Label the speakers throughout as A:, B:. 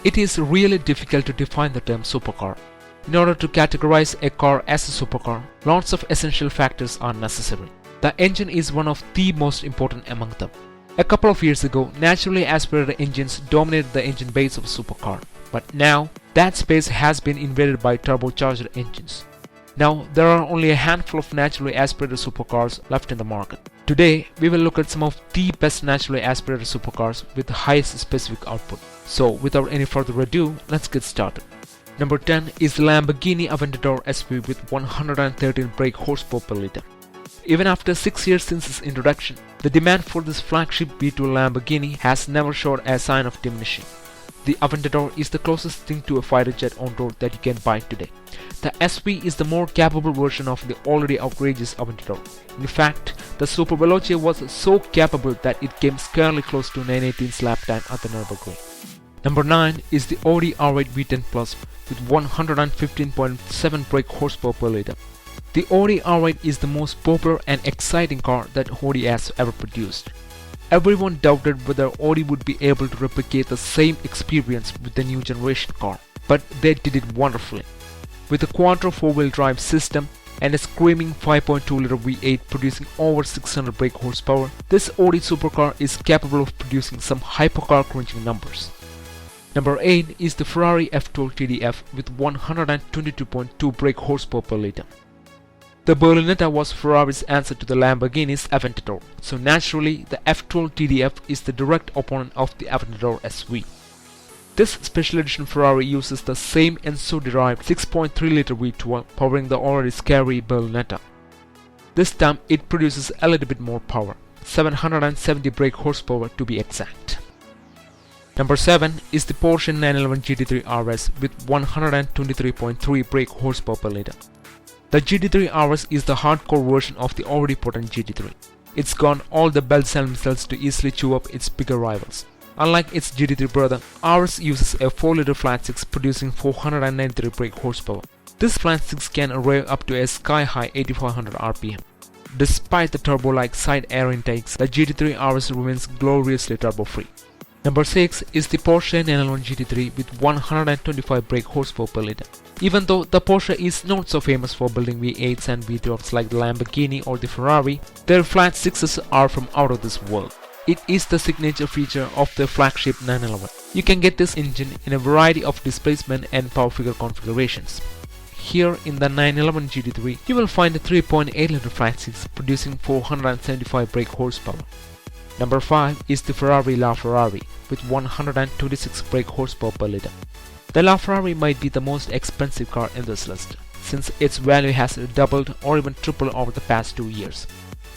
A: It is really difficult to define the term supercar. In order to categorize a car as a supercar, lots of essential factors are necessary. The engine is one of the most important among them. A couple of years ago, naturally aspirated engines dominated the engine base of a supercar, but now that space has been invaded by turbocharged engines. Now there are only a handful of naturally aspirated supercars left in the market. Today we will look at some of the best naturally aspirated supercars with the highest specific output. So without any further ado, let's get started. Number 10 is the Lamborghini Aventador SV with 113 brake horsepower per liter. Even after 6 years since its introduction, the demand for this flagship V12 Lamborghini has never showed a sign of diminishing. The Aventador is the closest thing to a fighter jet on road that you can buy today. The SV is the more capable version of the already outrageous Aventador. In fact, the Super Veloce was so capable that it came scarily close to 918's lap time at the Nürburgring. Number 9 is the Audi R8 V10 Plus with 115.7 brake horsepower per liter. The Audi R8 is the most popular and exciting car that Audi has ever produced. Everyone doubted whether Audi would be able to replicate the same experience with the new generation car, but they did it wonderfully. With a quattro 4-wheel drive system and a screaming 5.2-liter V8 producing over 600 brake horsepower, this Audi supercar is capable of producing some hypercar-crunching numbers. Number 8 is the Ferrari F12 TDF with 122.2 brake horsepower per liter. The Berlinetta was Ferrari's answer to the Lamborghini's Aventador, so naturally the F12 TDF is the direct opponent of the Aventador SV. This special edition Ferrari uses the same Enzo-derived 6.3-liter V12 powering the already scary Berlinetta. This time it produces a little bit more power, 770 brake horsepower to be exact. Number 7 is the Porsche 911 GT3 RS with 123.3 brake horsepower per liter. The GT3 RS is the hardcore version of the already potent GT3. It's got all the bells and whistles to easily chew up its bigger rivals. Unlike its GT3 brother, RS uses a 4-liter flat 6 producing 493 brake horsepower. This flat 6 can rev up to a sky-high 8500 RPM. Despite the turbo-like side air intakes, the GT3 RS remains gloriously turbo-free. Number 6 is the Porsche 911 GT3 with 125 brake horsepower per liter. Even though the Porsche is not so famous for building V8s and V12s like the Lamborghini or the Ferrari, their flat 6s are from out of this world. It is the signature feature of their flagship 911. You can get this engine in a variety of displacement and power figure configurations. Here in the 911 GT3, you will find a 3.8-liter flat 6 producing 475 brake horsepower. Number 5 is the Ferrari LaFerrari with 126 brake horsepower per liter. The LaFerrari might be the most expensive car in this list, since its value has doubled or even tripled over the past 2 years.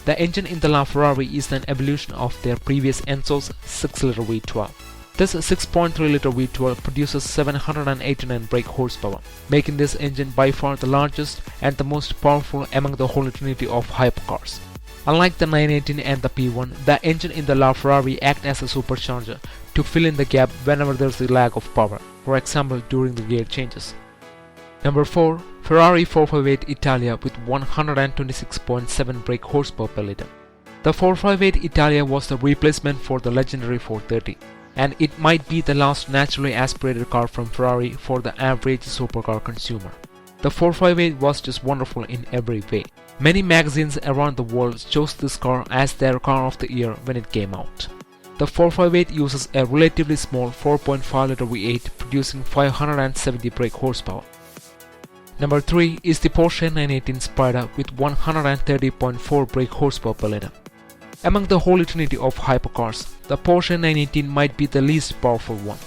A: The engine in the LaFerrari is an evolution of their previous Enzo's 6-liter V12. This 6.3-liter V12 produces 789 brake horsepower, making this engine by far the largest and the most powerful among the holy trinity of hypercars. Unlike the 918 and the P1, the engine in the LaFerrari acts as a supercharger to fill in the gap whenever there is a lag of power, for example during the gear changes. Number 4. Ferrari 458 Italia with 126.7 brake horsepower per liter. The 458 Italia was the replacement for the legendary 430, and it might be the last naturally aspirated car from Ferrari for the average supercar consumer. The 458 was just wonderful in every way. Many magazines around the world chose this car as their car of the year when it came out. The 458 uses a relatively small 4.5-liter V8 producing 570 brake horsepower. Number 3 is the Porsche 918 Spider with 130.4 brake horsepower per liter. Among the holy trinity of hypercars, the Porsche 918 might be the least powerful one,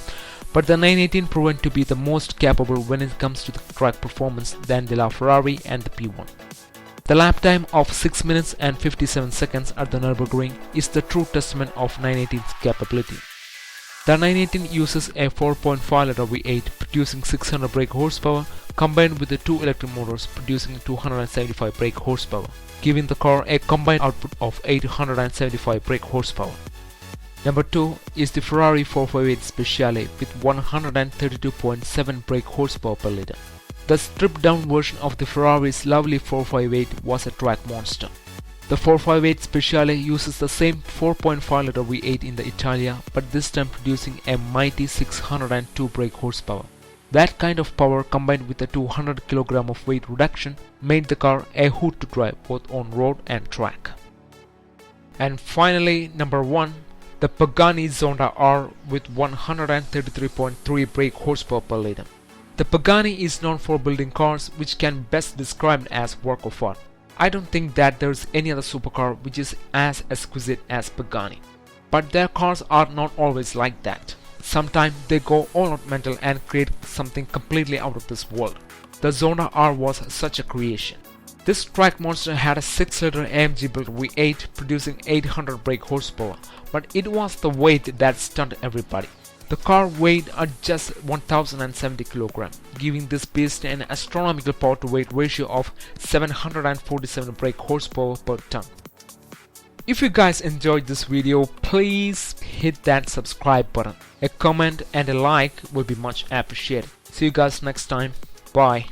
A: but the 918 proven to be the most capable when it comes to the track performance than the LaFerrari and the P1. The lap time of 6 minutes and 57 seconds at the Nürburgring is the true testament of 918's capability. The 918 uses a 4.5-liter V8 producing 600 brake horsepower combined with the 2 electric motors producing 275 brake horsepower, giving the car a combined output of 875 brake horsepower. Number 2 is the Ferrari 458 Speciale with 132.7 brake horsepower per liter. The stripped down version of the Ferrari's lovely 458 was a track monster. The 458 Speciale uses the same 4.5-liter V8 in the Italia, but this time producing a mighty 602 brake horsepower. That kind of power combined with a 200 kg of weight reduction made the car a hoot to drive both on road and track. And finally, number 1, the Pagani Zonda R with 133.3 brake horsepower per liter. The Pagani is known for building cars which can best described as work of art. I don't think that there's any other supercar which is as exquisite as Pagani. But their cars are not always like that. Sometimes they go all out mental and create something completely out of this world. The Zonda R was such a creation. This track monster had a 6-liter AMG built V8 producing 800 brake horsepower, but it was the weight that stunned everybody. The car weighed at just 1070 kg, giving this beast an astronomical power to weight ratio of 747 brake horsepower per ton. If you guys enjoyed this video, please hit that subscribe button. A comment and a like will be much appreciated. See you guys next time. Bye.